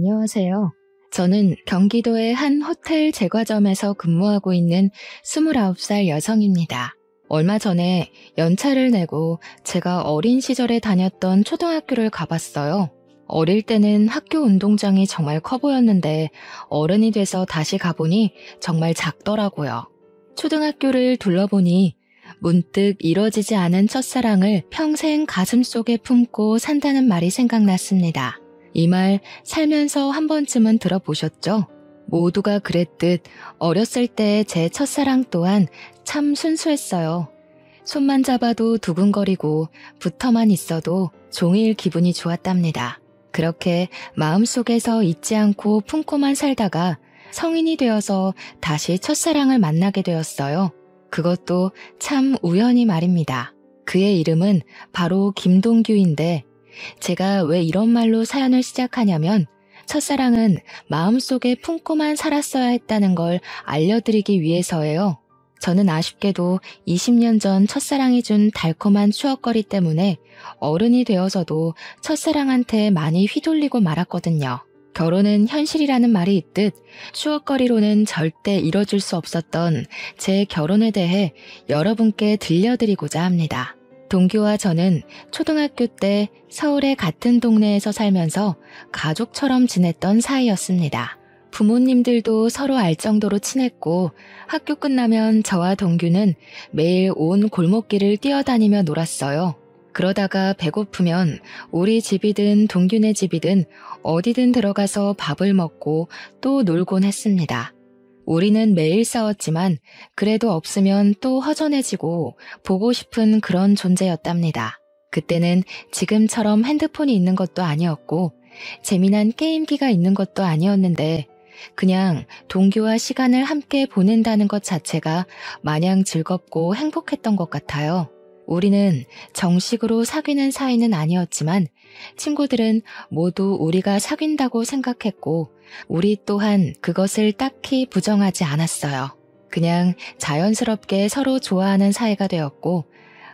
안녕하세요. 저는 경기도의 한 호텔 제과점에서 근무하고 있는 29살 여성입니다. 얼마 전에 연차를 내고 제가 어린 시절에 다녔던 초등학교를 가봤어요. 어릴 때는 학교 운동장이 정말 커 보였는데 어른이 돼서 다시 가보니 정말 작더라고요. 초등학교를 둘러보니 문득 이뤄지지 않은 첫사랑을 평생 가슴속에 품고 산다는 말이 생각났습니다. 이 말 살면서 한 번쯤은 들어보셨죠? 모두가 그랬듯 어렸을 때 제 첫사랑 또한 참 순수했어요. 손만 잡아도 두근거리고 붙어만 있어도 종일 기분이 좋았답니다. 그렇게 마음속에서 잊지 않고 품고만 살다가 성인이 되어서 다시 첫사랑을 만나게 되었어요. 그것도 참 우연히 말입니다. 그의 이름은 바로 김동규인데 제가 왜 이런 말로 사연을 시작하냐면 첫사랑은 마음속에 품고만 살았어야 했다는 걸 알려드리기 위해서예요. 저는 아쉽게도 20년 전 첫사랑이 준 달콤한 추억거리 때문에 어른이 되어서도 첫사랑한테 많이 휘둘리고 말았거든요. 결혼은 현실이라는 말이 있듯 추억거리로는 절대 이뤄줄 수 없었던 제 결혼에 대해 여러분께 들려드리고자 합니다. 동규와 저는 초등학교 때 서울의 같은 동네에서 살면서 가족처럼 지냈던 사이였습니다. 부모님들도 서로 알 정도로 친했고 학교 끝나면 저와 동규는 매일 온 골목길을 뛰어다니며 놀았어요. 그러다가 배고프면 우리 집이든 동규네 집이든 어디든 들어가서 밥을 먹고 또 놀곤 했습니다. 우리는 매일 싸웠지만 그래도 없으면 또 허전해지고 보고 싶은 그런 존재였답니다. 그때는 지금처럼 핸드폰이 있는 것도 아니었고 재미난 게임기가 있는 것도 아니었는데 그냥 동규와 시간을 함께 보낸다는 것 자체가 마냥 즐겁고 행복했던 것 같아요. 우리는 정식으로 사귀는 사이는 아니었지만 친구들은 모두 우리가 사귄다고 생각했고 우리 또한 그것을 딱히 부정하지 않았어요. 그냥 자연스럽게 서로 좋아하는 사이가 되었고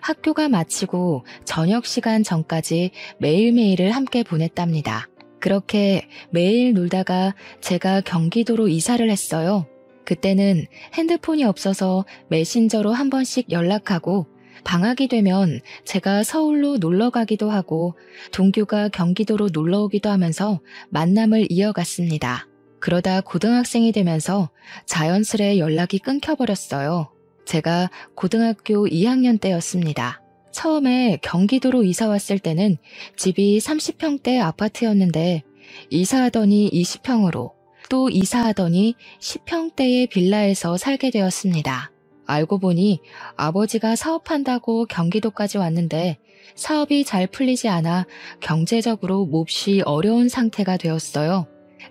학교가 마치고 저녁 시간 전까지 매일매일을 함께 보냈답니다. 그렇게 매일 놀다가 제가 경기도로 이사를 했어요. 그때는 핸드폰이 없어서 메신저로 한 번씩 연락하고 방학이 되면 제가 서울로 놀러 가기도 하고 동규가 경기도로 놀러 오기도 하면서 만남을 이어갔습니다. 그러다 고등학생이 되면서 자연스레 연락이 끊겨버렸어요. 제가 고등학교 2학년 때였습니다. 처음에 경기도로 이사 왔을 때는 집이 30평대 아파트였는데 이사하더니 20평으로 또 이사하더니 10평대의 빌라에서 살게 되었습니다. 알고 보니 아버지가 사업한다고 경기도까지 왔는데 사업이 잘 풀리지 않아 경제적으로 몹시 어려운 상태가 되었어요.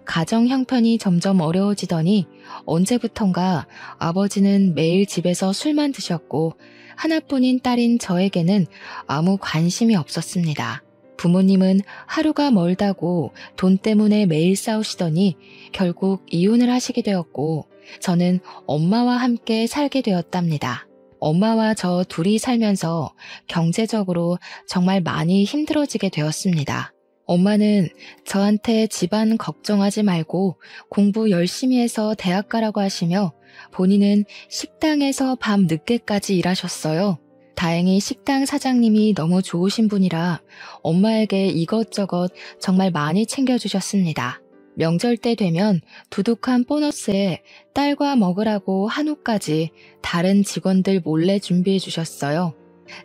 가정 형편이 점점 어려워지더니 언제부턴가 아버지는 매일 집에서 술만 드셨고 하나뿐인 딸인 저에게는 아무 관심이 없었습니다. 부모님은 하루가 멀다고 돈 때문에 매일 싸우시더니 결국 이혼을 하시게 되었고 저는 엄마와 함께 살게 되었답니다. 엄마와 저 둘이 살면서 경제적으로 정말 많이 힘들어지게 되었습니다. 엄마는 저한테 집안 걱정하지 말고 공부 열심히 해서 대학 가라고 하시며 본인은 식당에서 밤 늦게까지 일하셨어요. 다행히 식당 사장님이 너무 좋으신 분이라 엄마에게 이것저것 정말 많이 챙겨주셨습니다. 명절 때 되면 두둑한 보너스에 딸과 먹으라고 한우까지 다른 직원들 몰래 준비해 주셨어요.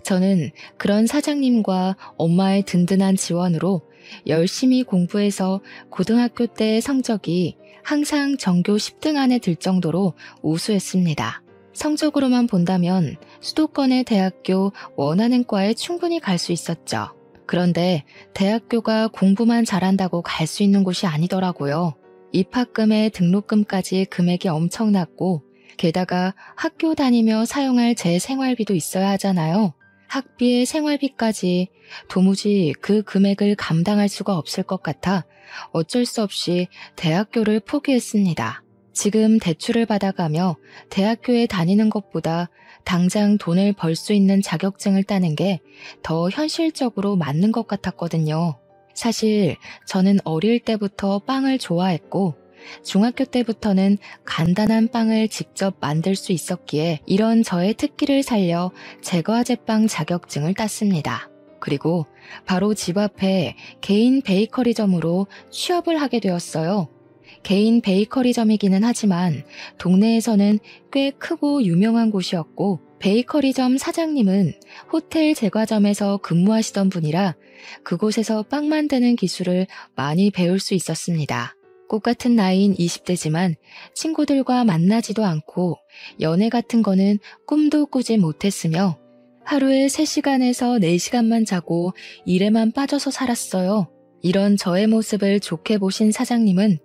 저는 그런 사장님과 엄마의 든든한 지원으로 열심히 공부해서 고등학교 때 성적이 항상 전교 10등 안에 들 정도로 우수했습니다. 성적으로만 본다면 수도권의 대학교 원하는 과에 충분히 갈 수 있었죠. 그런데 대학교가 공부만 잘한다고 갈 수 있는 곳이 아니더라고요. 입학금에 등록금까지 금액이 엄청났고 게다가 학교 다니며 사용할 제 생활비도 있어야 하잖아요. 학비에 생활비까지 도무지 그 금액을 감당할 수가 없을 것 같아 어쩔 수 없이 대학교를 포기했습니다. 지금 대출을 받아가며 대학교에 다니는 것보다 당장 돈을 벌 수 있는 자격증을 따는 게 더 현실적으로 맞는 것 같았거든요. 사실 저는 어릴 때부터 빵을 좋아했고 중학교 때부터는 간단한 빵을 직접 만들 수 있었기에 이런 저의 특기를 살려 제과제빵 자격증을 땄습니다. 그리고 바로 집 앞에 개인 베이커리점으로 취업을 하게 되었어요. 개인 베이커리점이기는 하지만 동네에서는 꽤 크고 유명한 곳이었고 베이커리점 사장님은 호텔 제과점에서 근무하시던 분이라 그곳에서 빵 만드는 기술을 많이 배울 수 있었습니다. 꽃같은 나이인 20대지만 친구들과 만나지도 않고 연애 같은 거는 꿈도 꾸지 못했으며 하루에 3시간에서 4시간만 자고 일에만 빠져서 살았어요. 이런 저의 모습을 좋게 보신 사장님은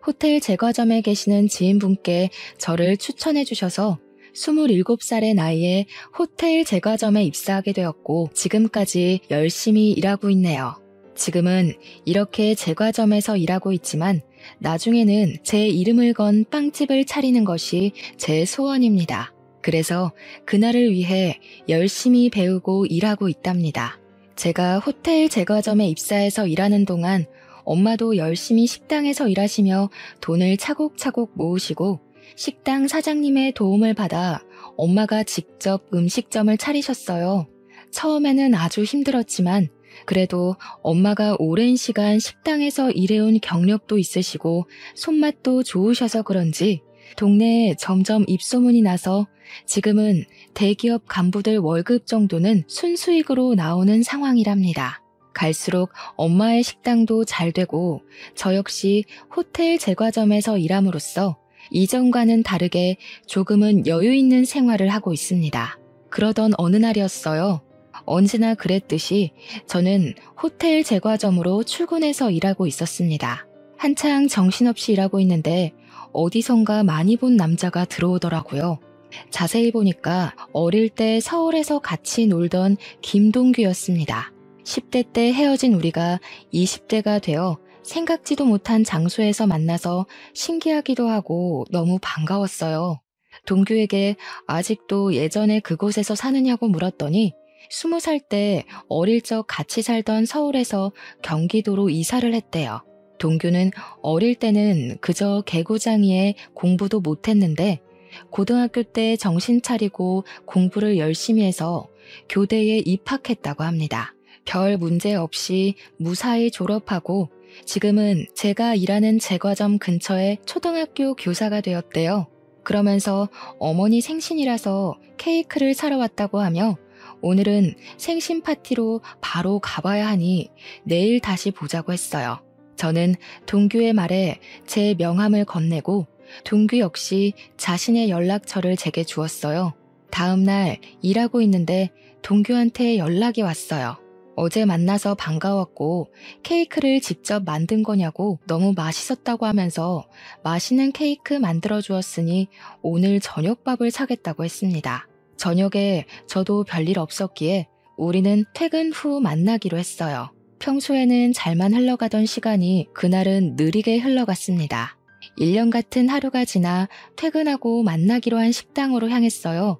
호텔 제과점에 계시는 지인분께 저를 추천해 주셔서 27살의 나이에 호텔 제과점에 입사하게 되었고 지금까지 열심히 일하고 있네요. 지금은 이렇게 제과점에서 일하고 있지만 나중에는 제 이름을 건 빵집을 차리는 것이 제 소원입니다. 그래서 그날을 위해 열심히 배우고 일하고 있답니다. 제가 호텔 제과점에 입사해서 일하는 동안 엄마도 열심히 식당에서 일하시며 돈을 차곡차곡 모으시고 식당 사장님의 도움을 받아 엄마가 직접 음식점을 차리셨어요. 처음에는 아주 힘들었지만 그래도 엄마가 오랜 시간 식당에서 일해온 경력도 있으시고 손맛도 좋으셔서 그런지 동네에 점점 입소문이 나서 지금은 대기업 간부들 월급 정도는 순수익으로 나오는 상황이랍니다. 갈수록 엄마의 식당도 잘 되고 저 역시 호텔 제과점에서 일함으로써 이전과는 다르게 조금은 여유 있는 생활을 하고 있습니다. 그러던 어느 날이었어요. 언제나 그랬듯이 저는 호텔 제과점으로 출근해서 일하고 있었습니다. 한창 정신없이 일하고 있는데 어디선가 많이 본 남자가 들어오더라고요. 자세히 보니까 어릴 때 서울에서 같이 놀던 김동규였습니다. 10대 때 헤어진 우리가 20대가 되어 생각지도 못한 장소에서 만나서 신기하기도 하고 너무 반가웠어요. 동규에게 아직도 예전에 그곳에서 사느냐고 물었더니 20살 때 어릴 적 같이 살던 서울에서 경기도로 이사를 했대요. 동규는 어릴 때는 그저 개구장이에 공부도 못했는데 고등학교 때 정신 차리고 공부를 열심히 해서 교대에 입학했다고 합니다. 별 문제 없이 무사히 졸업하고 지금은 제가 일하는 제과점 근처에 초등학교 교사가 되었대요. 그러면서 어머니 생신이라서 케이크를 사러 왔다고 하며 오늘은 생신 파티로 바로 가봐야 하니 내일 다시 보자고 했어요. 저는 동규의 말에 제 명함을 건네고 동규 역시 자신의 연락처를 제게 주었어요. 다음 날 일하고 있는데 동규한테 연락이 왔어요. 어제 만나서 반가웠고 케이크를 직접 만든 거냐고 너무 맛있었다고 하면서 맛있는 케이크 만들어 주었으니 오늘 저녁밥을 사겠다고 했습니다. 저녁에 저도 별일 없었기에 우리는 퇴근 후 만나기로 했어요. 평소에는 잘만 흘러가던 시간이 그날은 느리게 흘러갔습니다. 1년 같은 하루가 지나 퇴근하고 만나기로 한 식당으로 향했어요.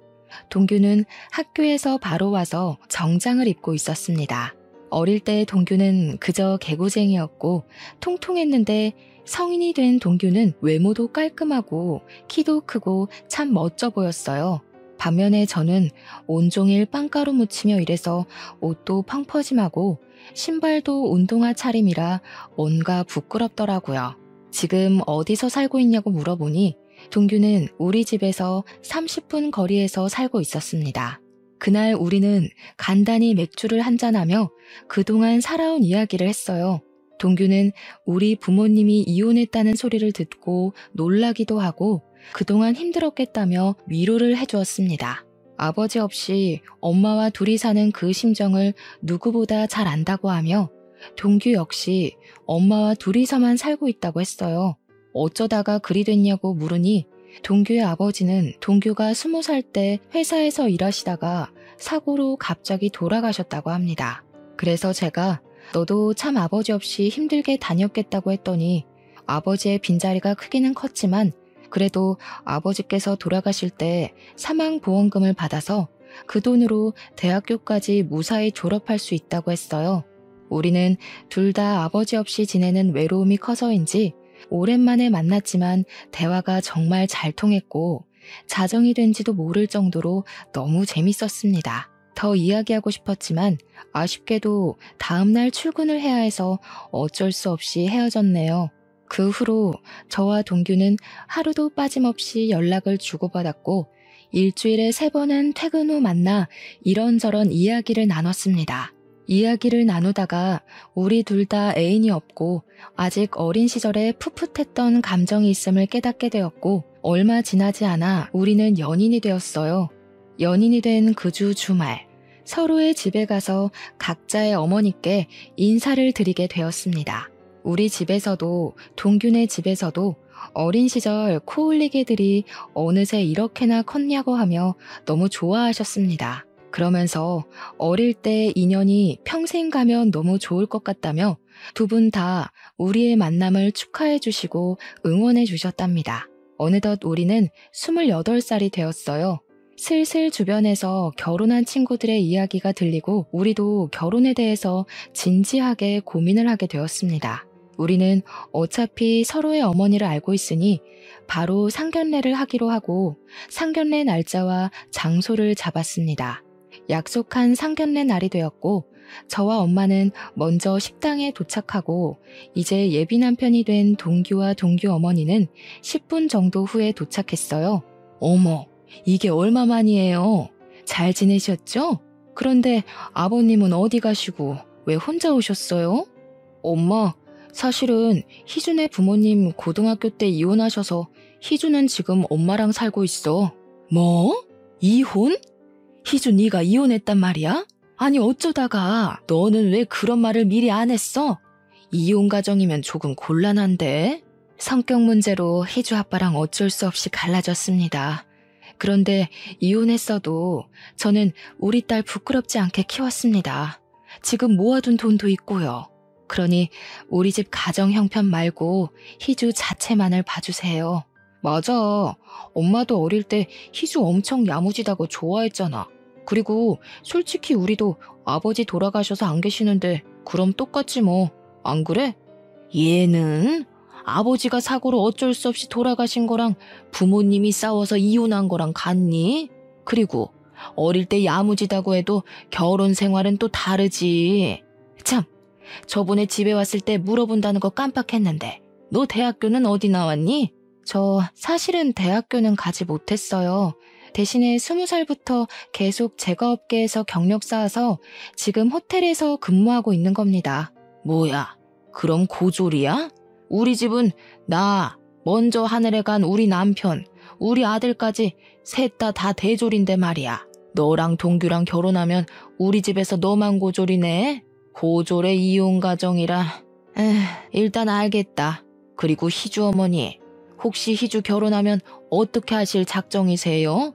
동규는 학교에서 바로 와서 정장을 입고 있었습니다. 어릴 때 동규는 그저 개구쟁이였고 통통했는데 성인이 된 동규는 외모도 깔끔하고 키도 크고 참 멋져 보였어요. 반면에 저는 온종일 빵가루 묻히며 일해서 옷도 펑퍼짐하고 신발도 운동화 차림이라 뭔가 부끄럽더라고요. 지금 어디서 살고 있냐고 물어보니 동규는 우리 집에서 30분 거리에서 살고 있었습니다. 그날 우리는 간단히 맥주를 한잔하며 그동안 살아온 이야기를 했어요. 동규는 우리 부모님이 이혼했다는 소리를 듣고 놀라기도 하고 그동안 힘들었겠다며 위로를 해주었습니다. 아버지 없이 엄마와 둘이 사는 그 심정을 누구보다 잘 안다고 하며 동규 역시 엄마와 둘이서만 살고 있다고 했어요. 어쩌다가 그리 됐냐고 물으니 동규의 아버지는 동규가 20살 때 회사에서 일하시다가 사고로 갑자기 돌아가셨다고 합니다. 그래서 제가 너도 참 아버지 없이 힘들게 다녔겠다고 했더니 아버지의 빈자리가 크기는 컸지만 그래도 아버지께서 돌아가실 때 사망보험금을 받아서 그 돈으로 대학교까지 무사히 졸업할 수 있다고 했어요. 우리는 둘 다 아버지 없이 지내는 외로움이 커서인지 오랜만에 만났지만 대화가 정말 잘 통했고 자정이 된지도 모를 정도로 너무 재밌었습니다. 더 이야기하고 싶었지만 아쉽게도 다음날 출근을 해야 해서 어쩔 수 없이 헤어졌네요. 그 후로 저와 동규는 하루도 빠짐없이 연락을 주고받았고 일주일에 3번은 퇴근 후 만나 이런저런 이야기를 나눴습니다. 이야기를 나누다가 우리 둘 다 애인이 없고 아직 어린 시절에 풋풋했던 감정이 있음을 깨닫게 되었고 얼마 지나지 않아 우리는 연인이 되었어요. 연인이 된 그 주 주말 서로의 집에 가서 각자의 어머니께 인사를 드리게 되었습니다. 우리 집에서도 동규네 집에서도 어린 시절 코올리개들이 어느새 이렇게나 컸냐고 하며 너무 좋아하셨습니다. 그러면서 어릴 때 인연이 평생 가면 너무 좋을 것 같다며 두 분 다 우리의 만남을 축하해 주시고 응원해 주셨답니다. 어느덧 우리는 28살이 되었어요. 슬슬 주변에서 결혼한 친구들의 이야기가 들리고 우리도 결혼에 대해서 진지하게 고민을 하게 되었습니다. 우리는 어차피 서로의 어머니를 알고 있으니 바로 상견례를 하기로 하고 상견례 날짜와 장소를 잡았습니다. 약속한 상견례 날이 되었고 저와 엄마는 먼저 식당에 도착하고 이제 예비 남편이 된 동규와 동규 어머니는 10분 정도 후에 도착했어요. 어머, 이게 얼마만이에요? 잘 지내셨죠? 그런데 아버님은 어디 가시고 왜 혼자 오셨어요? 엄마, 사실은 희준의 부모님 고등학교 때 이혼하셔서 희준은 지금 엄마랑 살고 있어. 뭐? 이혼? 희준 네가 이혼했단 말이야? 아니 어쩌다가 너는 왜 그런 말을 미리 안 했어? 이혼 가정이면 조금 곤란한데? 성격 문제로 희주 아빠랑 어쩔 수 없이 갈라졌습니다. 그런데 이혼했어도 저는 우리 딸 부끄럽지 않게 키웠습니다. 지금 모아둔 돈도 있고요. 그러니 우리 집 가정 형편 말고 희주 자체만을 봐주세요. 맞아. 엄마도 어릴 때 희주 엄청 야무지다고 좋아했잖아. 그리고 솔직히 우리도 아버지 돌아가셔서 안 계시는데 그럼 똑같지 뭐. 안 그래? 얘는 아버지가 사고로 어쩔 수 없이 돌아가신 거랑 부모님이 싸워서 이혼한 거랑 같니? 그리고 어릴 때 야무지다고 해도 결혼 생활은 또 다르지. 참, 저번에 집에 왔을 때 물어본다는 거 깜빡했는데 너 대학교는 어디 나왔니? 저 사실은 대학교는 가지 못했어요. 대신에 20살부터 계속 제과업계에서 경력 쌓아서 지금 호텔에서 근무하고 있는 겁니다. 뭐야, 그럼 고졸이야? 우리 집은 나, 먼저 하늘에 간 우리 남편, 우리 아들까지 셋 다 대졸인데 말이야. 너랑 동규랑 결혼하면 우리 집에서 너만 고졸이네. 고졸의 이혼 가정이라. 일단 알겠다. 그리고 희주 어머니, 혹시 희주 결혼하면 어떻게 하실 작정이세요?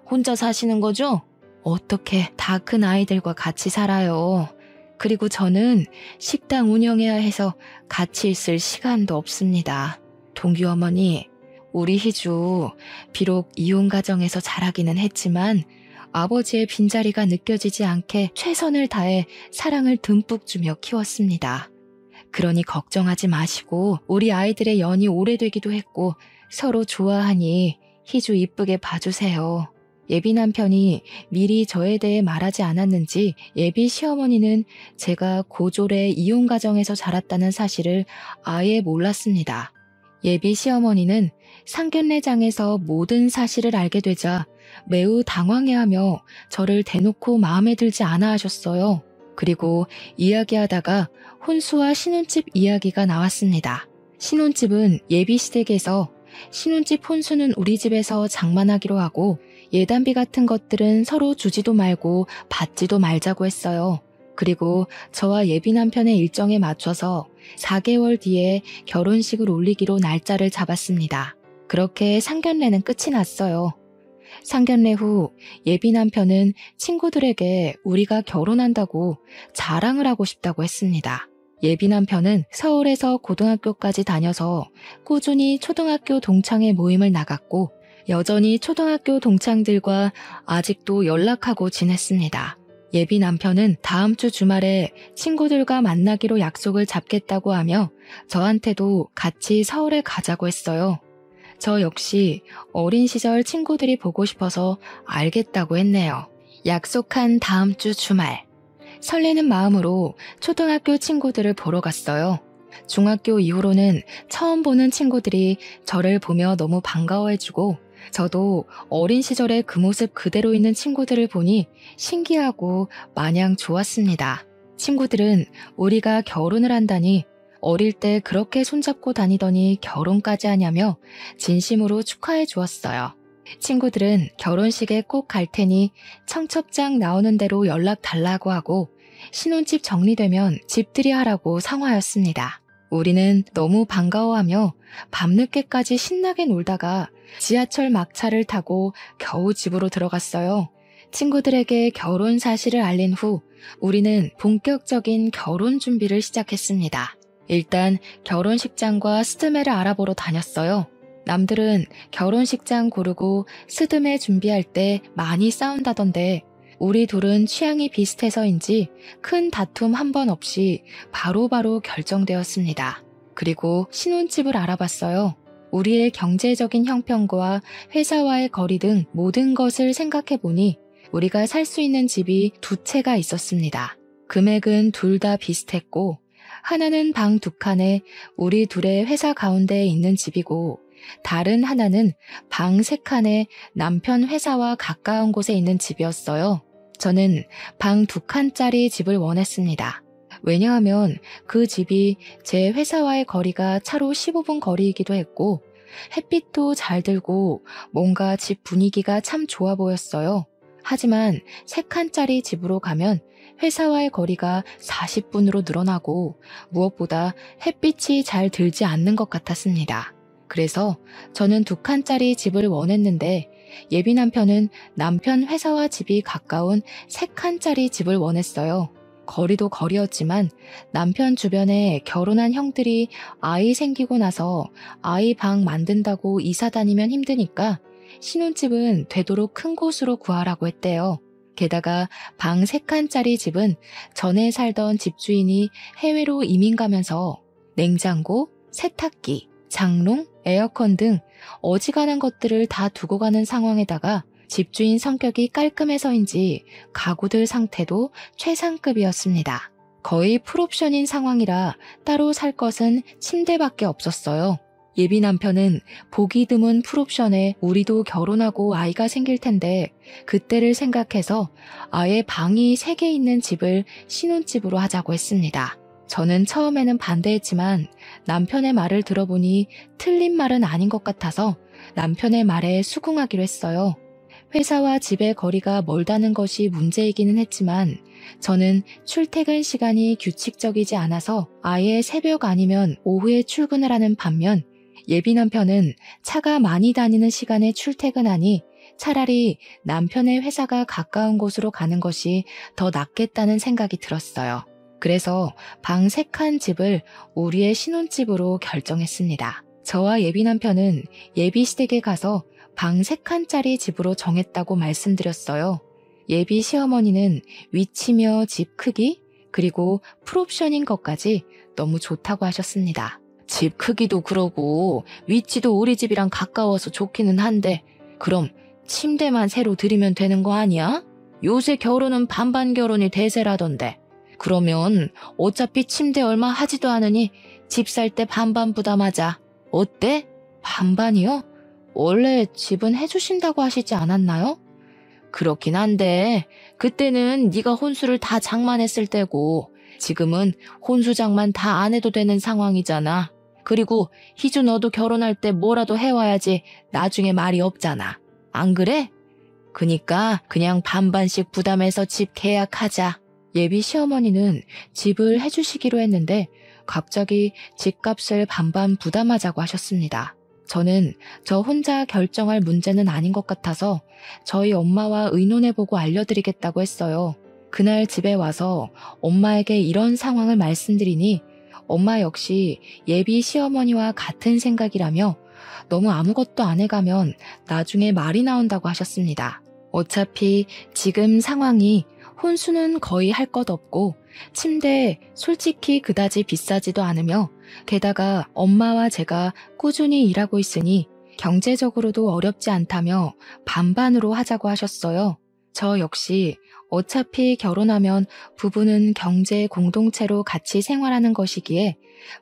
혼자 사시는 거죠? 어떻게 다 큰 아이들과 같이 살아요. 그리고 저는 식당 운영해야 해서 같이 있을 시간도 없습니다. 동규 어머니, 우리 희주 비록 이혼 가정에서 자라기는 했지만 아버지의 빈자리가 느껴지지 않게 최선을 다해 사랑을 듬뿍 주며 키웠습니다. 그러니 걱정하지 마시고 우리 아이들의 연이 오래되기도 했고 서로 좋아하니 희주 이쁘게 봐주세요. 예비 남편이 미리 저에 대해 말하지 않았는지 예비 시어머니는 제가 고졸의 이혼 가정에서 자랐다는 사실을 아예 몰랐습니다. 예비 시어머니는 상견례장에서 모든 사실을 알게 되자 매우 당황해하며 저를 대놓고 마음에 들지 않아 하셨어요. 그리고 이야기하다가 혼수와 신혼집 이야기가 나왔습니다. 신혼집은 예비 시댁에서 신혼집 혼수는 우리 집에서 장만하기로 하고 예단비 같은 것들은 서로 주지도 말고 받지도 말자고 했어요. 그리고 저와 예비 남편의 일정에 맞춰서 4개월 뒤에 결혼식을 올리기로 날짜를 잡았습니다. 그렇게 상견례는 끝이 났어요. 상견례 후 예비 남편은 친구들에게 우리가 결혼한다고 자랑을 하고 싶다고 했습니다. 예비 남편은 서울에서 고등학교까지 다녀서 꾸준히 초등학교 동창회 모임을 나갔고 여전히 초등학교 동창들과 아직도 연락하고 지냈습니다. 예비 남편은 다음 주 주말에 친구들과 만나기로 약속을 잡겠다고 하며 저한테도 같이 서울에 가자고 했어요. 저 역시 어린 시절 친구들이 보고 싶어서 알겠다고 했네요. 약속한 다음 주 주말. 설레는 마음으로 초등학교 친구들을 보러 갔어요. 중학교 이후로는 처음 보는 친구들이 저를 보며 너무 반가워해주고 저도 어린 시절의 그 모습 그대로 있는 친구들을 보니 신기하고 마냥 좋았습니다. 친구들은 우리가 결혼을 한다니 어릴 때 그렇게 손잡고 다니더니 결혼까지 하냐며 진심으로 축하해 주었어요. 친구들은 결혼식에 꼭 갈 테니 청첩장 나오는 대로 연락 달라고 하고 신혼집 정리되면 집들이 하라고 상화였습니다. 우리는 너무 반가워하며 밤늦게까지 신나게 놀다가 지하철 막차를 타고 겨우 집으로 들어갔어요. 친구들에게 결혼 사실을 알린 후 우리는 본격적인 결혼 준비를 시작했습니다. 일단 결혼식장과 스드메를 알아보러 다녔어요. 남들은 결혼식장 고르고 스드메 준비할 때 많이 싸운다던데 우리 둘은 취향이 비슷해서인지 큰 다툼 한 번 없이 바로바로 결정되었습니다. 그리고 신혼집을 알아봤어요. 우리의 경제적인 형편과 회사와의 거리 등 모든 것을 생각해보니 우리가 살 수 있는 집이 두 채가 있었습니다. 금액은 둘 다 비슷했고 하나는 방 2칸에 우리 둘의 회사 가운데에 있는 집이고 다른 하나는 방 3칸에 남편 회사와 가까운 곳에 있는 집이었어요. 저는 방 2칸짜리 집을 원했습니다. 왜냐하면 그 집이 제 회사와의 거리가 차로 15분 거리이기도 했고 햇빛도 잘 들고 뭔가 집 분위기가 참 좋아 보였어요. 하지만 3칸짜리 집으로 가면 회사와의 거리가 40분으로 늘어나고 무엇보다 햇빛이 잘 들지 않는 것 같았습니다. 그래서 저는 2칸짜리 집을 원했는데 예비 남편은 남편 회사와 집이 가까운 3칸짜리 집을 원했어요. 거리도 거리였지만 남편 주변에 결혼한 형들이 아이 생기고 나서 아이 방 만든다고 이사 다니면 힘드니까 신혼집은 되도록 큰 곳으로 구하라고 했대요. 게다가 방 3칸짜리 집은 전에 살던 집주인이 해외로 이민 가면서 냉장고, 세탁기, 장롱, 에어컨 등 어지간한 것들을 다 두고 가는 상황에다가 집주인 성격이 깔끔해서인지 가구들 상태도 최상급이었습니다. 거의 풀옵션인 상황이라 따로 살 것은 침대밖에 없었어요. 예비 남편은 보기 드문 풀옵션에 우리도 결혼하고 아이가 생길 텐데 그때를 생각해서 아예 방이 3개 있는 집을 신혼집으로 하자고 했습니다. 저는 처음에는 반대했지만 남편의 말을 들어보니 틀린 말은 아닌 것 같아서 남편의 말에 수긍하기로 했어요. 회사와 집의 거리가 멀다는 것이 문제이기는 했지만 저는 출퇴근 시간이 규칙적이지 않아서 아예 새벽 아니면 오후에 출근을 하는 반면 예비 남편은 차가 많이 다니는 시간에 출퇴근하니 차라리 남편의 회사가 가까운 곳으로 가는 것이 더 낫겠다는 생각이 들었어요. 그래서 방 3칸 집을 우리의 신혼집으로 결정했습니다. 저와 예비 남편은 예비 시댁에 가서 방 3칸짜리 집으로 정했다고 말씀드렸어요. 예비 시어머니는 위치며 집 크기 그리고 풀옵션인 것까지 너무 좋다고 하셨습니다. 집 크기도 그러고 위치도 우리 집이랑 가까워서 좋기는 한데 그럼 침대만 새로 들이면 되는 거 아니야? 요새 결혼은 반반 결혼이 대세라던데. 그러면 어차피 침대 얼마 하지도 않으니 집 살 때 반반 부담하자. 어때? 반반이요? 원래 집은 해주신다고 하시지 않았나요? 그렇긴 한데 그때는 네가 혼수를 다 장만했을 때고 지금은 혼수 장만 다 안 해도 되는 상황이잖아. 그리고 희주 너도 결혼할 때 뭐라도 해와야지 나중에 말이 없잖아. 안 그래? 그니까 그냥 반반씩 부담해서 집 계약하자. 예비 시어머니는 집을 해주시기로 했는데 갑자기 집값을 반반 부담하자고 하셨습니다. 저는 저 혼자 결정할 문제는 아닌 것 같아서 저희 엄마와 의논해보고 알려드리겠다고 했어요. 그날 집에 와서 엄마에게 이런 상황을 말씀드리니 엄마 역시 예비 시어머니와 같은 생각이라며 너무 아무것도 안 해가면 나중에 말이 나온다고 하셨습니다. 어차피 지금 상황이 혼수는 거의 할 것 없고 침대 솔직히 그다지 비싸지도 않으며 게다가 엄마와 제가 꾸준히 일하고 있으니 경제적으로도 어렵지 않다며 반반으로 하자고 하셨어요. 저 역시 어차피 결혼하면 부부는 경제 공동체로 같이 생활하는 것이기에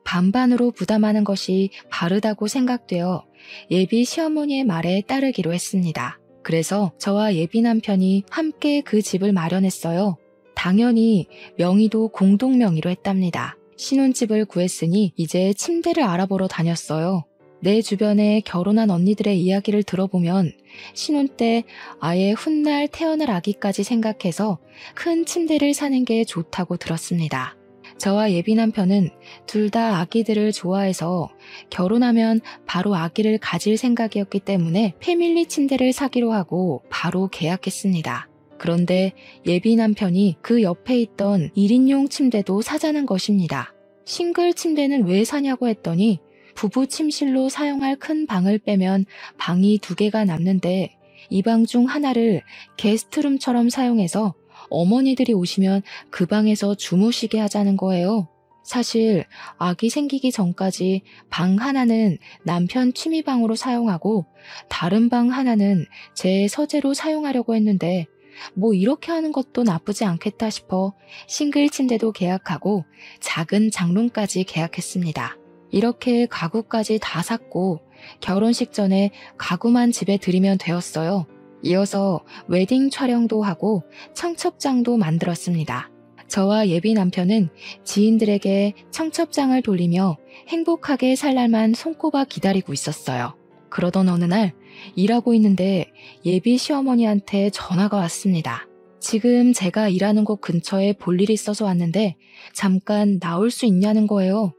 반반으로 부담하는 것이 바르다고 생각되어 예비 시어머니의 말에 따르기로 했습니다. 그래서 저와 예비 남편이 함께 그 집을 마련했어요. 당연히 명의도 공동 명의로 했답니다. 신혼집을 구했으니 이제 침대를 알아보러 다녔어요. 내 주변에 결혼한 언니들의 이야기를 들어보면 신혼 때 아예 훗날 태어날 아기까지 생각해서 큰 침대를 사는 게 좋다고 들었습니다. 저와 예비 남편은 둘 다 아기들을 좋아해서 결혼하면 바로 아기를 가질 생각이었기 때문에 패밀리 침대를 사기로 하고 바로 계약했습니다. 그런데 예비 남편이 그 옆에 있던 1인용 침대도 사자는 것입니다. 싱글 침대는 왜 사냐고 했더니 부부 침실로 사용할 큰 방을 빼면 방이 2개가 남는데 이 방 중 하나를 게스트룸처럼 사용해서 어머니들이 오시면 그 방에서 주무시게 하자는 거예요. 사실 아기 생기기 전까지 방 하나는 남편 취미방으로 사용하고 다른 방 하나는 제 서재로 사용하려고 했는데 뭐 이렇게 하는 것도 나쁘지 않겠다 싶어 싱글 침대도 계약하고 작은 장롱까지 계약했습니다. 이렇게 가구까지 다 샀고 결혼식 전에 가구만 집에 들이면 되었어요. 이어서 웨딩 촬영도 하고 청첩장도 만들었습니다. 저와 예비 남편은 지인들에게 청첩장을 돌리며 행복하게 살 날만 손꼽아 기다리고 있었어요. 그러던 어느 날 일하고 있는데 예비 시어머니한테 전화가 왔습니다. 지금 제가 일하는 곳 근처에 볼 일이 있어서 왔는데 잠깐 나올 수 있냐는 거예요.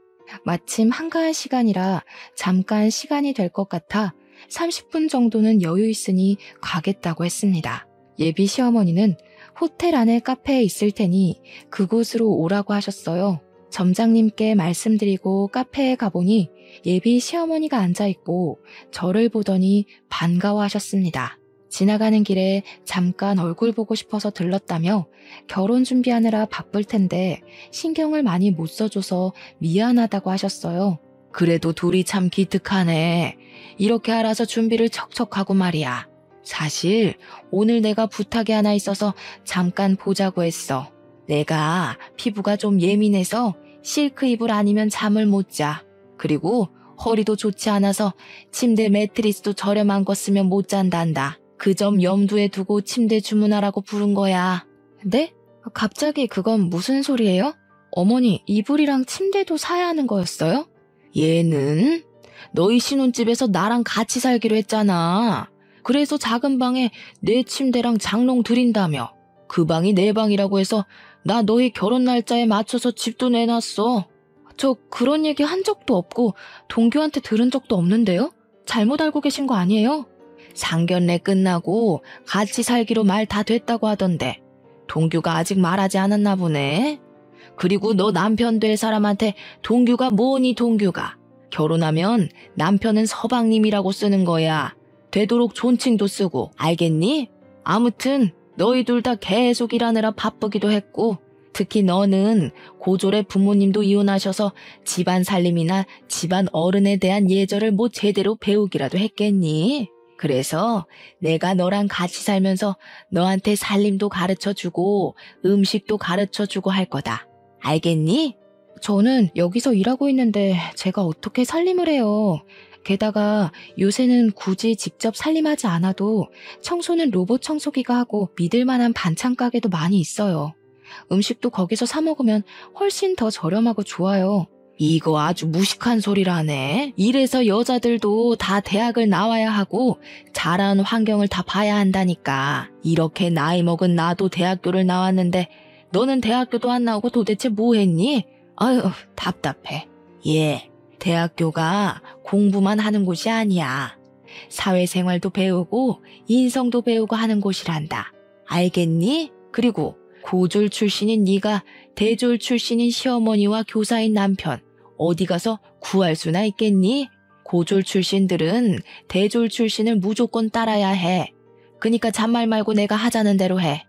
마침 한가한 시간이라 잠깐 시간이 될 것 같아 30분 정도는 여유 있으니 가겠다고 했습니다. 예비 시어머니는 호텔 안에 카페에 있을 테니 그곳으로 오라고 하셨어요. 점장님께 말씀드리고 카페에 가보니 예비 시어머니가 앉아있고 저를 보더니 반가워하셨습니다. 지나가는 길에 잠깐 얼굴 보고 싶어서 들렀다며 결혼 준비하느라 바쁠 텐데 신경을 많이 못 써줘서 미안하다고 하셨어요. 그래도 둘이 참 기특하네. 이렇게 알아서 준비를 척척하고 말이야. 사실 오늘 내가 부탁이 하나 있어서 잠깐 보자고 했어. 내가 피부가 좀 예민해서 실크 이불 아니면 잠을 못 자. 그리고 허리도 좋지 않아서 침대 매트리스도 저렴한 거 쓰면 못 잔단다. 그 점 염두에 두고 침대 주문하라고 부른 거야. 네? 갑자기 그건 무슨 소리예요? 어머니, 이불이랑 침대도 사야 하는 거였어요? 얘는 너희 신혼집에서 나랑 같이 살기로 했잖아. 그래서 작은 방에 내 침대랑 장롱 드린다며. 그 방이 내 방이라고 해서 나 너희 결혼 날짜에 맞춰서 집도 내놨어. 저 그런 얘기 한 적도 없고 동규한테 들은 적도 없는데요? 잘못 알고 계신 거 아니에요? 상견례 끝나고 같이 살기로 말 다 됐다고 하던데 동규가 아직 말하지 않았나 보네. 그리고 너 남편 될 사람한테 동규가 뭐니 동규가. 결혼하면 남편은 서방님이라고 쓰는 거야. 되도록 존칭도 쓰고 알겠니? 아무튼 너희 둘 다 계속 일하느라 바쁘기도 했고 특히 너는 고졸의 부모님도 이혼하셔서 집안 살림이나 집안 어른에 대한 예절을 뭐 제대로 배우기라도 했겠니? 그래서 내가 너랑 같이 살면서 너한테 살림도 가르쳐주고 음식도 가르쳐주고 할 거다. 알겠니? 저는 여기서 일하고 있는데 제가 어떻게 살림을 해요. 게다가 요새는 굳이 직접 살림하지 않아도 청소는 로봇 청소기가 하고 믿을 만한 반찬 가게도 많이 있어요. 음식도 거기서 사 먹으면 훨씬 더 저렴하고 좋아요. 이거 아주 무식한 소리라네. 이래서 여자들도 다 대학을 나와야 하고 자란 환경을 다 봐야 한다니까. 이렇게 나이 먹은 나도 대학교를 나왔는데 너는 대학교도 안 나오고 도대체 뭐 했니? 아유, 답답해. 예, 대학교가 공부만 하는 곳이 아니야. 사회생활도 배우고 인성도 배우고 하는 곳이란다. 알겠니? 그리고 고졸 출신인 네가 대졸 출신인 시어머니와 교사인 남편 어디 가서 구할 수나 있겠니? 고졸 출신들은 대졸 출신을 무조건 따라야 해. 그니까 잔말 말고 내가 하자는 대로 해.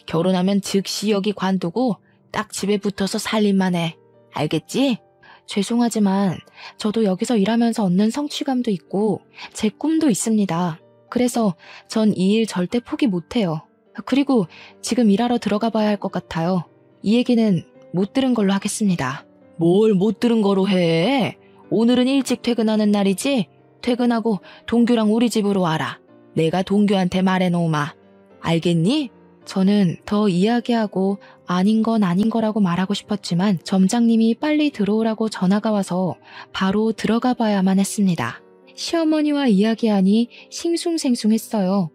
결혼하면 즉시 여기 관두고 딱 집에 붙어서 살림만 해. 알겠지? 죄송하지만 저도 여기서 일하면서 얻는 성취감도 있고 제 꿈도 있습니다. 그래서 전 이 일 절대 포기 못해요. 그리고 지금 일하러 들어가 봐야 할 것 같아요. 이 얘기는 못 들은 걸로 하겠습니다. 뭘 못 들은 거로 해? 오늘은 일찍 퇴근하는 날이지? 퇴근하고 동규랑 우리 집으로 와라. 내가 동규한테 말해놓으마. 알겠니? 저는 더 이야기하고 아닌 건 아닌 거라고 말하고 싶었지만 점장님이 빨리 들어오라고 전화가 와서 바로 들어가 봐야만 했습니다. 시어머니와 이야기하니 싱숭생숭했어요.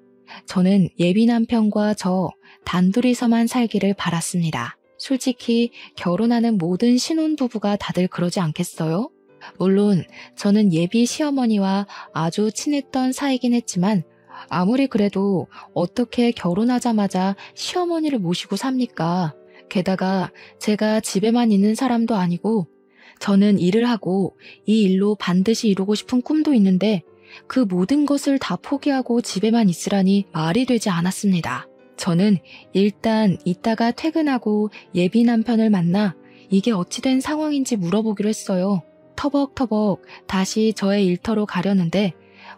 저는 예비 남편과 저 단둘이서만 살기를 바랐습니다. 솔직히 결혼하는 모든 신혼부부가 다들 그러지 않겠어요? 물론 저는 예비 시어머니와 아주 친했던 사이긴 했지만 아무리 그래도 어떻게 결혼하자마자 시어머니를 모시고 삽니까? 게다가 제가 집에만 있는 사람도 아니고 저는 일을 하고 이 일로 반드시 이루고 싶은 꿈도 있는데 그 모든 것을 다 포기하고 집에만 있으라니 말이 되지 않았습니다. 저는 일단 이따가 퇴근하고 예비 남편을 만나 이게 어찌된 상황인지 물어보기로 했어요. 터벅터벅 다시 저의 일터로 가려는데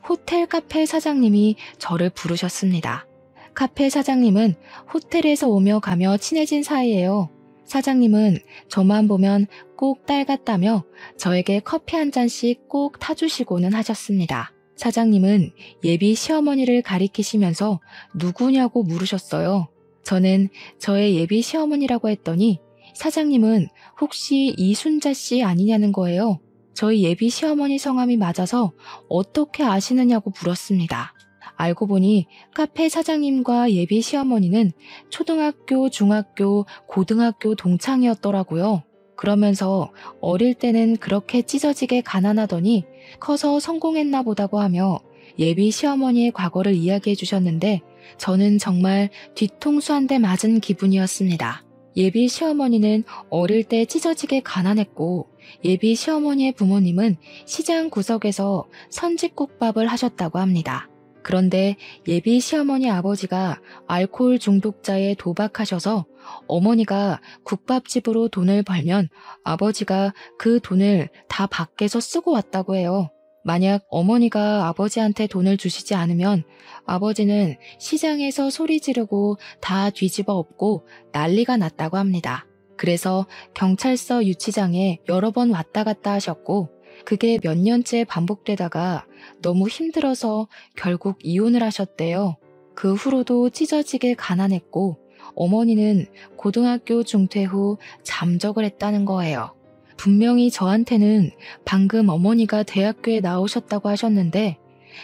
호텔 카페 사장님이 저를 부르셨습니다. 카페 사장님은 호텔에서 오며 가며 친해진 사이예요. 사장님은 저만 보면 꼭 딸 같다며 저에게 커피 한 잔씩 꼭 타주시고는 하셨습니다. 사장님은 예비 시어머니를 가리키시면서 누구냐고 물으셨어요. 저는 저의 예비 시어머니라고 했더니 사장님은 혹시 이순자 씨 아니냐는 거예요. 저희 예비 시어머니 성함이 맞아서 어떻게 아시느냐고 물었습니다. 알고 보니 카페 사장님과 예비 시어머니는 초등학교, 중학교, 고등학교 동창이었더라고요. 그러면서 어릴 때는 그렇게 찢어지게 가난하더니 커서 성공했나 보다고 하며 예비 시어머니의 과거를 이야기해 주셨는데 저는 정말 뒤통수 한 대 맞은 기분이었습니다. 예비 시어머니는 어릴 때 찢어지게 가난했고 예비 시어머니의 부모님은 시장 구석에서 선짓국밥을 하셨다고 합니다. 그런데 예비 시어머니 아버지가 알코올 중독자에 도박하셔서 어머니가 국밥집으로 돈을 벌면 아버지가 그 돈을 다 밖에서 쓰고 왔다고 해요. 만약 어머니가 아버지한테 돈을 주시지 않으면 아버지는 시장에서 소리 지르고 다 뒤집어 엎고 난리가 났다고 합니다. 그래서 경찰서 유치장에 여러 번 왔다 갔다 하셨고 그게 몇 년째 반복되다가 너무 힘들어서 결국 이혼을 하셨대요. 그 후로도 찢어지게 가난했고 어머니는 고등학교 중퇴 후 잠적을 했다는 거예요. 분명히 저한테는 방금 어머니가 대학교에 나오셨다고 하셨는데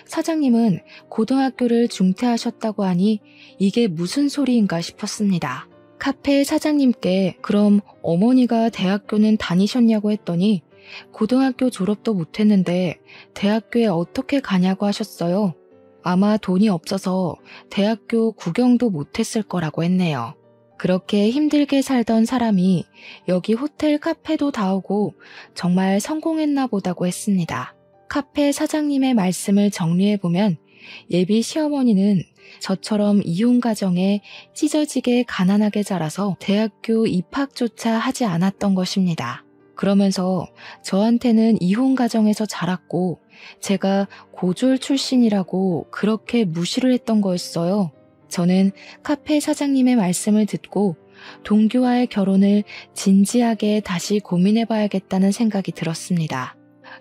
사장님은 고등학교를 중퇴하셨다고 하니 이게 무슨 소리인가 싶었습니다. 카페 사장님께 그럼 어머니가 대학교는 다니셨냐고 했더니 고등학교 졸업도 못했는데 대학교에 어떻게 가냐고 하셨어요. 아마 돈이 없어서 대학교 구경도 못했을 거라고 했네요. 그렇게 힘들게 살던 사람이 여기 호텔 카페도 다오고 정말 성공했나 보다고 했습니다. 카페 사장님의 말씀을 정리해보면 예비 시어머니는 저처럼 이혼 가정에 찢어지게 가난하게 자라서 대학교 입학조차 하지 않았던 것입니다. 그러면서 저한테는 이혼 가정에서 자랐고 제가 고졸 출신이라고 그렇게 무시를 했던 거였어요. 저는 카페 사장님의 말씀을 듣고 동규와의 결혼을 진지하게 다시 고민해봐야겠다는 생각이 들었습니다.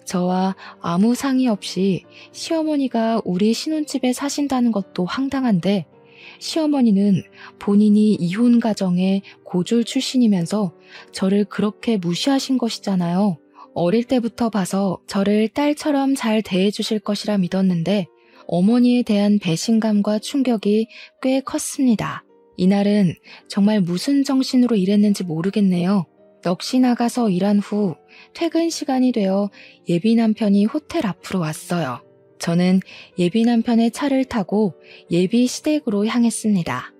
저와 아무 상의 없이 시어머니가 우리 신혼집에 사신다는 것도 황당한데 시어머니는 본인이 이혼 가정의 고졸 출신이면서 저를 그렇게 무시하신 것이잖아요. 어릴 때부터 봐서 저를 딸처럼 잘 대해주실 것이라 믿었는데 어머니에 대한 배신감과 충격이 꽤 컸습니다. 이날은 정말 무슨 정신으로 일했는지 모르겠네요. 넋이 나가서 일한 후 퇴근 시간이 되어 예비 남편이 호텔 앞으로 왔어요. 저는 예비 남편의 차를 타고 예비 시댁으로 향했습니다.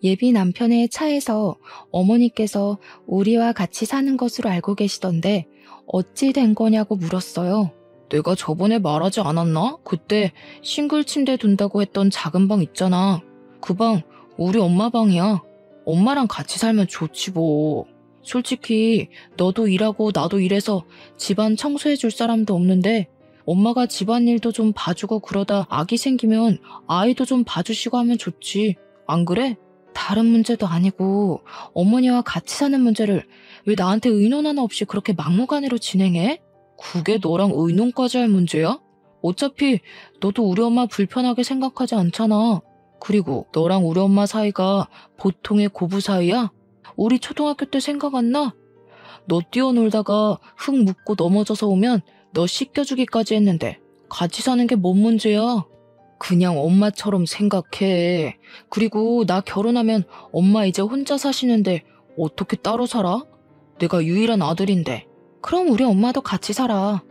예비 남편의 차에서 어머니께서 우리와 같이 사는 것으로 알고 계시던데 어찌 된 거냐고 물었어요. 내가 저번에 말하지 않았나? 그때 싱글 침대 둔다고 했던 작은 방 있잖아. 그 방 우리 엄마 방이야. 엄마랑 같이 살면 좋지 뭐. 솔직히 너도 일하고 나도 일해서 집안 청소해줄 사람도 없는데 엄마가 집안일도 좀 봐주고 그러다 아기 생기면 아이도 좀 봐주시고 하면 좋지. 안 그래? 다른 문제도 아니고 어머니와 같이 사는 문제를 왜 나한테 의논 하나 없이 그렇게 막무가내로 진행해? 그게 너랑 의논까지 할 문제야? 어차피 너도 우리 엄마 불편하게 생각하지 않잖아. 그리고 너랑 우리 엄마 사이가 보통의 고부 사이야? 우리 초등학교 때 생각 안 나? 너 뛰어놀다가 흙 묻고 넘어져서 오면 너 씻겨주기까지 했는데 같이 사는 게 뭔 문제야? 그냥 엄마처럼 생각해. 그리고 나 결혼하면 엄마 이제 혼자 사시는데 어떻게 따로 살아? 내가 유일한 아들인데. 그럼 우리 엄마도 같이 살아.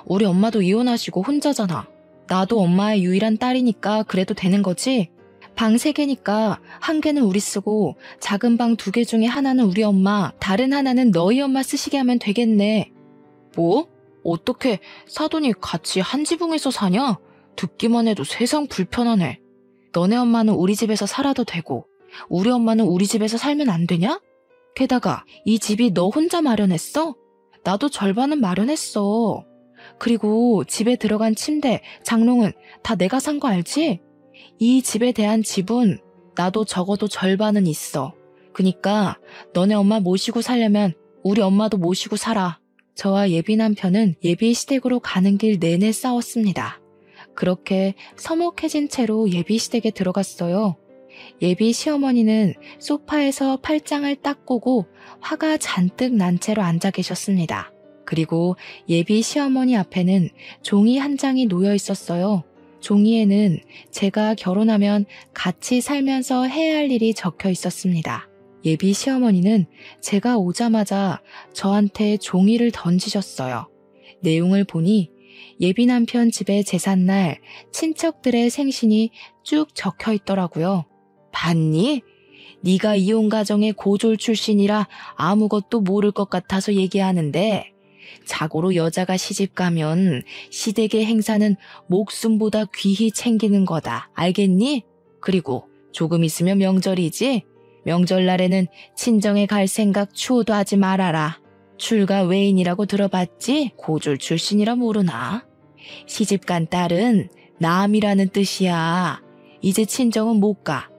우리 엄마도 이혼하시고 혼자잖아. 나도 엄마의 유일한 딸이니까 그래도 되는 거지? 방 3개니까 한 개는 우리 쓰고 작은 방 2개 중에 하나는 우리 엄마, 다른 하나는 너희 엄마 쓰시게 하면 되겠네. 뭐? 어떻게 사돈이 같이 한 지붕에서 사냐? 듣기만 해도 세상 불편하네. 너네 엄마는 우리 집에서 살아도 되고 우리 엄마는 우리 집에서 살면 안 되냐? 게다가 이 집이 너 혼자 마련했어? 나도 절반은 마련했어. 그리고 집에 들어간 침대, 장롱은 다 내가 산 거 알지? 이 집에 대한 지분 나도 적어도 절반은 있어. 그니까 너네 엄마 모시고 살려면 우리 엄마도 모시고 살아. 저와 예비 남편은 예비 시댁으로 가는 길 내내 싸웠습니다. 그렇게 서먹해진 채로 예비 시댁에 들어갔어요. 예비 시어머니는 소파에서 팔짱을 딱 꼬고 화가 잔뜩 난 채로 앉아 계셨습니다. 그리고 예비 시어머니 앞에는 종이 한 장이 놓여 있었어요. 종이에는 제가 결혼하면 같이 살면서 해야 할 일이 적혀 있었습니다. 예비 시어머니는 제가 오자마자 저한테 종이를 던지셨어요. 내용을 보니 예비 남편 집의 제삿날 친척들의 생신이 쭉 적혀 있더라고요. 봤니? 네가 이혼 가정의 고졸 출신이라 아무것도 모를 것 같아서 얘기하는데 자고로 여자가 시집 가면 시댁의 행사는 목숨보다 귀히 챙기는 거다. 알겠니? 그리고 조금 있으면 명절이지? 명절날에는 친정에 갈 생각 추호도 하지 말아라. 출가 외인이라고 들어봤지? 고졸 출신이라 모르나? 시집간 딸은 남이라는 뜻이야. 이제 친정은 못 가.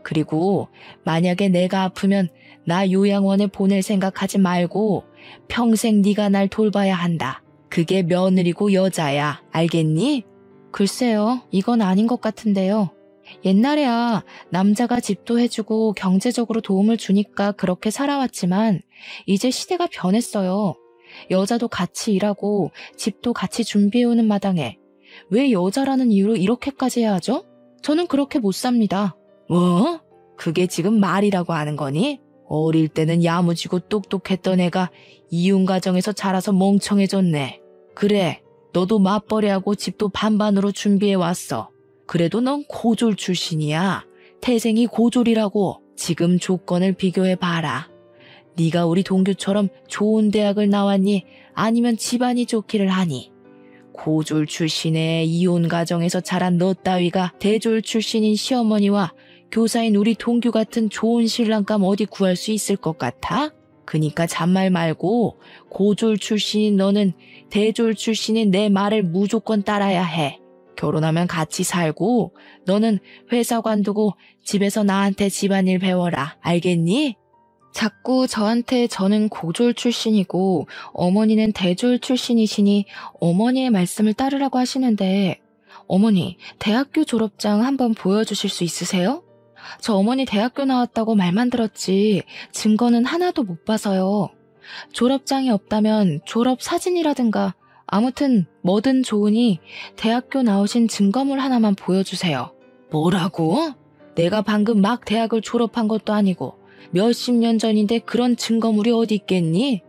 그리고 만약에 내가 아프면 나 요양원에 보낼 생각하지 말고 평생 네가 날 돌봐야 한다. 그게 며느리고 여자야. 알겠니? 글쎄요, 이건 아닌 것 같은데요. 옛날에야 남자가 집도 해주고 경제적으로 도움을 주니까 그렇게 살아왔지만 이제 시대가 변했어요. 여자도 같이 일하고 집도 같이 준비해오는 마당에 왜 여자라는 이유로 이렇게까지 해야 하죠? 저는 그렇게 못 삽니다. 뭐? 그게 지금 말이라고 하는 거니? 어릴 때는 야무지고 똑똑했던 애가 이혼 가정에서 자라서 멍청해졌네. 그래, 너도 맞벌이하고 집도 반반으로 준비해왔어. 그래도 넌 고졸 출신이야. 태생이 고졸이라고. 지금 조건을 비교해봐라. 네가 우리 동규처럼 좋은 대학을 나왔니? 아니면 집안이 좋기를 하니? 고졸 출신의 이혼 가정에서 자란 너 따위가 대졸 출신인 시어머니와 교사인 우리 동규 같은 좋은 신랑감 어디 구할 수 있을 것 같아? 그니까 잔말 말고 고졸 출신인 너는 대졸 출신인 내 말을 무조건 따라야 해. 결혼하면 같이 살고 너는 회사 관두고 집에서 나한테 집안일 배워라. 알겠니? 자꾸 저한테 저는 고졸 출신이고 어머니는 대졸 출신이시니 어머니의 말씀을 따르라고 하시는데 어머니, 대학교 졸업장 한번 보여주실 수 있으세요? 저 어머니 대학교 나왔다고 말만 들었지 증거는 하나도 못 봐서요. 졸업장이 없다면 졸업 사진이라든가 아무튼 뭐든 좋으니 대학교 나오신 증거물 하나만 보여주세요. 뭐라고? 내가 방금 막 대학을 졸업한 것도 아니고 몇십 년 전인데 그런 증거물이 어디 있겠니?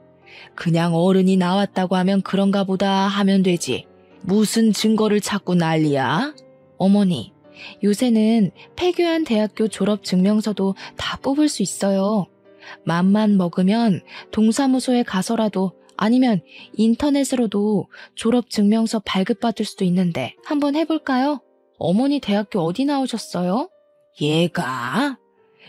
그냥 어른이 나왔다고 하면 그런가 보다 하면 되지. 무슨 증거를 찾고 난리야? 어머니, 요새는 폐교한 대학교 졸업 증명서도 다 뽑을 수 있어요. 맘만 먹으면 동사무소에 가서라도 아니면 인터넷으로도 졸업 증명서 발급받을 수도 있는데 한번 해볼까요? 어머니 대학교 어디 나오셨어요? 얘가?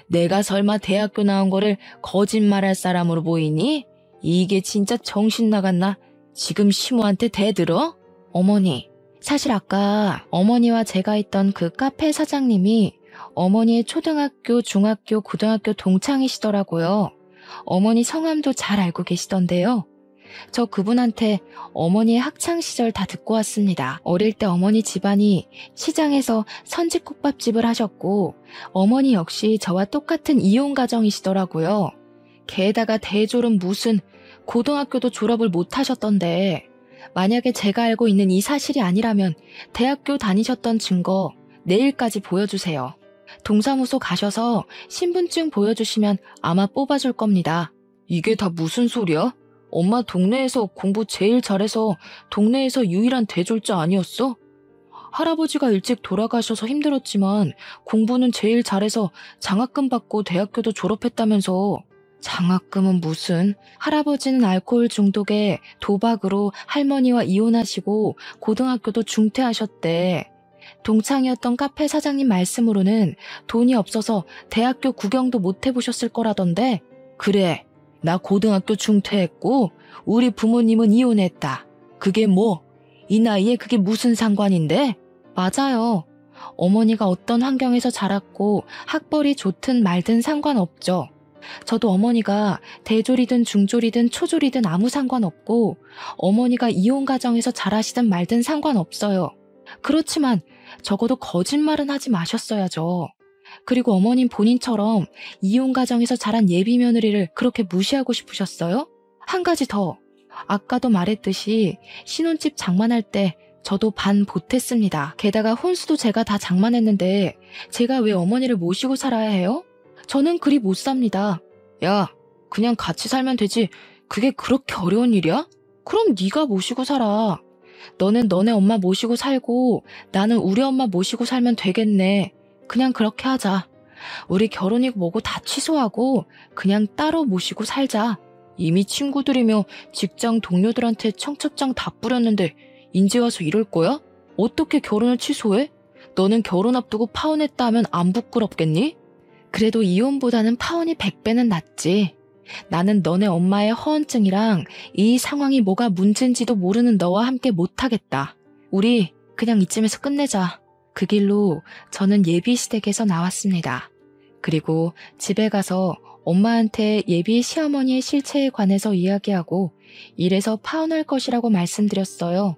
내가 설마 대학교 나온 거를 거짓말할 사람으로 보이니? 이게 진짜 정신 나갔나? 지금 시모한테 대들어? 어머니, 사실 아까 어머니와 제가 있던 그 카페 사장님이 어머니의 초등학교, 중학교, 고등학교 동창이시더라고요. 어머니 성함도 잘 알고 계시던데요. 저 그분한테 어머니의 학창시절 다 듣고 왔습니다. 어릴 때 어머니 집안이 시장에서 선지국밥집을 하셨고 어머니 역시 저와 똑같은 이혼가정이시더라고요. 게다가 대졸은 무슨 고등학교도 졸업을 못 하셨던데 만약에 제가 알고 있는 이 사실이 아니라면 대학교 다니셨던 증거 내일까지 보여주세요. 동사무소 가셔서 신분증 보여주시면 아마 뽑아줄 겁니다. 이게 다 무슨 소리야? 엄마 동네에서 공부 제일 잘해서 동네에서 유일한 대졸자 아니었어? 할아버지가 일찍 돌아가셔서 힘들었지만 공부는 제일 잘해서 장학금 받고 대학교도 졸업했다면서. 장학금은 무슨? 할아버지는 알코올 중독에 도박으로 할머니와 이혼하시고 고등학교도 중퇴하셨대. 동창이었던 카페 사장님 말씀으로는 돈이 없어서 대학교 구경도 못 해보셨을 거라던데. 그래, 나 고등학교 중퇴했고 우리 부모님은 이혼했다. 그게 뭐? 이 나이에 그게 무슨 상관인데? 맞아요. 어머니가 어떤 환경에서 자랐고 학벌이 좋든 말든 상관없죠. 저도 어머니가 대졸이든 중졸이든 초졸이든 아무 상관없고 어머니가 이혼 가정에서 자라시든 말든 상관없어요. 그렇지만 적어도 거짓말은 하지 마셨어야죠. 그리고 어머님 본인처럼 이혼 가정에서 자란 예비 며느리를 그렇게 무시하고 싶으셨어요? 한 가지 더. 아까도 말했듯이 신혼집 장만할 때 저도 반 보탰습니다. 게다가 혼수도 제가 다 장만했는데 제가 왜 어머니를 모시고 살아야 해요? 저는 그리 못 삽니다. 야, 그냥 같이 살면 되지. 그게 그렇게 어려운 일이야? 그럼 네가 모시고 살아. 너는 너네 엄마 모시고 살고 나는 우리 엄마 모시고 살면 되겠네. 그냥 그렇게 하자. 우리 결혼이고 뭐고 다 취소하고 그냥 따로 모시고 살자. 이미 친구들이며 직장 동료들한테 청첩장 다 뿌렸는데 인제 와서 이럴 거야? 어떻게 결혼을 취소해? 너는 결혼 앞두고 파혼했다 하면 안 부끄럽겠니? 그래도 이혼보다는 파혼이 100배는 낫지. 나는 너네 엄마의 허언증이랑 이 상황이 뭐가 문제인지도 모르는 너와 함께 못하겠다. 우리 그냥 이쯤에서 끝내자. 그 길로 저는 예비시댁에서 나왔습니다. 그리고 집에 가서 엄마한테 예비 시어머니의 실체에 관해서 이야기하고 이래서 파혼할 것이라고 말씀드렸어요.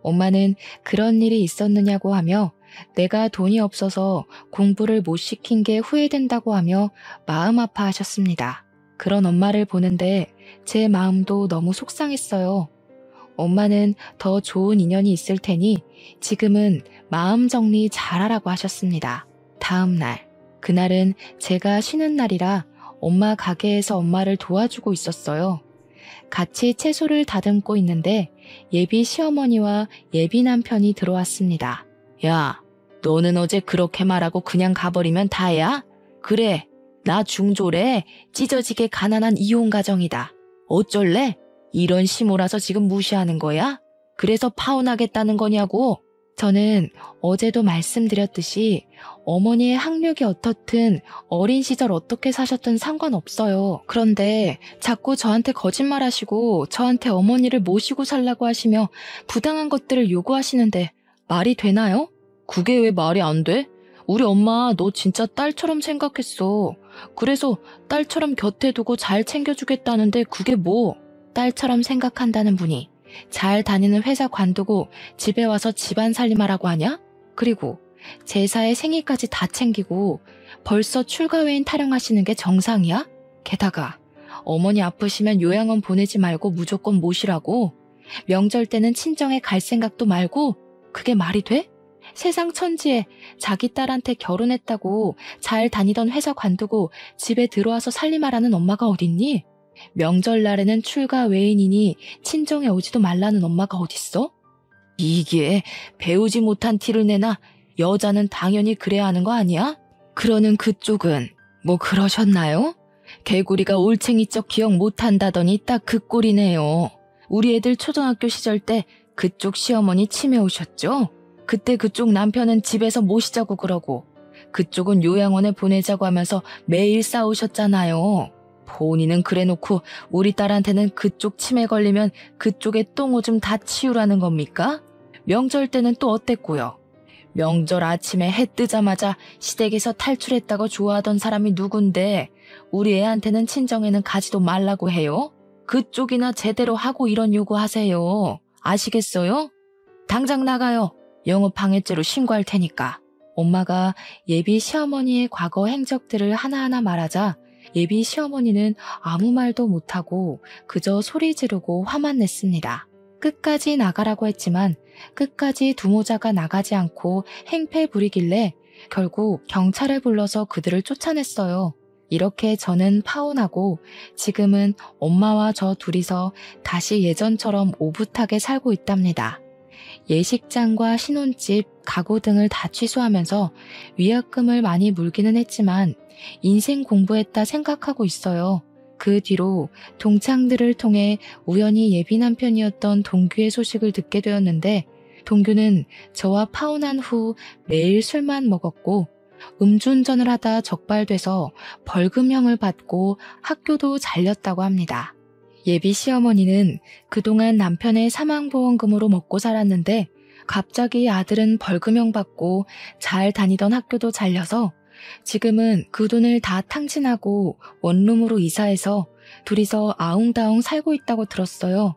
엄마는 그런 일이 있었느냐고 하며 내가 돈이 없어서 공부를 못 시킨 게 후회된다고 하며 마음 아파하셨습니다. 그런 엄마를 보는데 제 마음도 너무 속상했어요. 엄마는 더 좋은 인연이 있을 테니 지금은 마음 정리 잘하라고 하셨습니다. 다음 날, 그날은 제가 쉬는 날이라 엄마 가게에서 엄마를 도와주고 있었어요. 같이 채소를 다듬고 있는데 예비 시어머니와 예비 남편이 들어왔습니다. 야, 너는 어제 그렇게 말하고 그냥 가버리면 다야? 그래, 나 중졸에 찢어지게 가난한 이혼 가정이다. 어쩔래? 이런 시모라서 지금 무시하는 거야? 그래서 파혼하겠다는 거냐고? 저는 어제도 말씀드렸듯이 어머니의 학력이 어떻든 어린 시절 어떻게 사셨든 상관없어요. 그런데 자꾸 저한테 거짓말하시고 저한테 어머니를 모시고 살라고 하시며 부당한 것들을 요구하시는데 말이 되나요? 그게 왜 말이 안 돼? 우리 엄마 너 진짜 딸처럼 생각했어. 그래서 딸처럼 곁에 두고 잘 챙겨주겠다는데 그게 뭐? 딸처럼 생각한다는 분이 잘 다니는 회사 관두고 집에 와서 집안 살림하라고 하냐? 그리고 제사에 생일까지 다 챙기고 벌써 출가회인 타령하시는 게 정상이야? 게다가 어머니 아프시면 요양원 보내지 말고 무조건 모시라고? 명절 때는 친정에 갈 생각도 말고? 그게 말이 돼? 세상 천지에 자기 딸한테 결혼했다고 잘 다니던 회사 관두고 집에 들어와서 살림하라는 엄마가 어딨니? 명절날에는 출가 외인이니 친정에 오지도 말라는 엄마가 어딨어? 이게 배우지 못한 티를 내나 여자는 당연히 그래야 하는 거 아니야? 그러는 그쪽은 뭐 그러셨나요? 개구리가 올챙이적 기억 못한다더니 딱 그 꼴이네요. 우리 애들 초등학교 시절 때 그쪽 시어머니 치매 오셨죠? 그때 그쪽 남편은 집에서 모시자고 그러고 그쪽은 요양원에 보내자고 하면서 매일 싸우셨잖아요. 본인은 그래놓고 우리 딸한테는 그쪽 치매 걸리면 그쪽에 똥오줌 다 치우라는 겁니까? 명절 때는 또 어땠고요? 명절 아침에 해 뜨자마자 시댁에서 탈출했다고 좋아하던 사람이 누군데 우리 애한테는 친정에는 가지도 말라고 해요? 그쪽이나 제대로 하고 이런 요구하세요. 아시겠어요? 당장 나가요. 영업방해죄로 신고할 테니까. 엄마가 예비 시어머니의 과거 행적들을 하나하나 말하자 예비 시어머니는 아무 말도 못하고 그저 소리 지르고 화만 냈습니다. 끝까지 나가라고 했지만 끝까지 두모자가 나가지 않고 행패 부리길래 결국 경찰을 불러서 그들을 쫓아냈어요. 이렇게 저는 파혼하고 지금은 엄마와 저 둘이서 다시 예전처럼 오붓하게 살고 있답니다. 예식장과 신혼집, 가구 등을 다 취소하면서 위약금을 많이 물기는 했지만 인생 공부했다 생각하고 있어요. 그 뒤로 동창들을 통해 우연히 예비 남편이었던 동규의 소식을 듣게 되었는데 동규는 저와 파혼한 후 매일 술만 먹었고 음주운전을 하다 적발돼서 벌금형을 받고 학교도 잘렸다고 합니다. 예비 시어머니는 그동안 남편의 사망보험금으로 먹고 살았는데 갑자기 아들은 벌금형 받고 잘 다니던 학교도 잘려서 지금은 그 돈을 다 탕진하고 원룸으로 이사해서 둘이서 아웅다웅 살고 있다고 들었어요.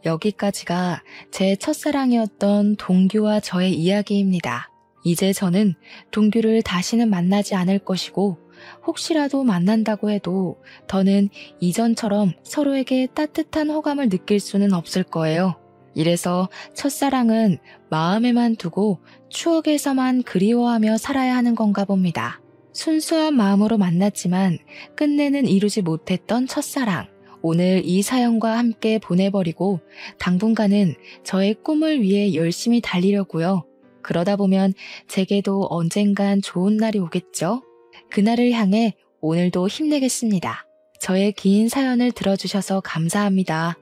여기까지가 제 첫사랑이었던 동규와 저의 이야기입니다. 이제 저는 동규를 다시는 만나지 않을 것이고 혹시라도 만난다고 해도 더는 이전처럼 서로에게 따뜻한 호감을 느낄 수는 없을 거예요. 이래서 첫사랑은 마음에만 두고 추억에서만 그리워하며 살아야 하는 건가 봅니다. 순수한 마음으로 만났지만 끝내는 이루지 못했던 첫사랑. 오늘 이 사연과 함께 보내버리고 당분간은 저의 꿈을 위해 열심히 달리려고요. 그러다 보면 제게도 언젠간 좋은 날이 오겠죠? 그날을 향해 오늘도 힘내겠습니다. 저의 긴 사연을 들어주셔서 감사합니다.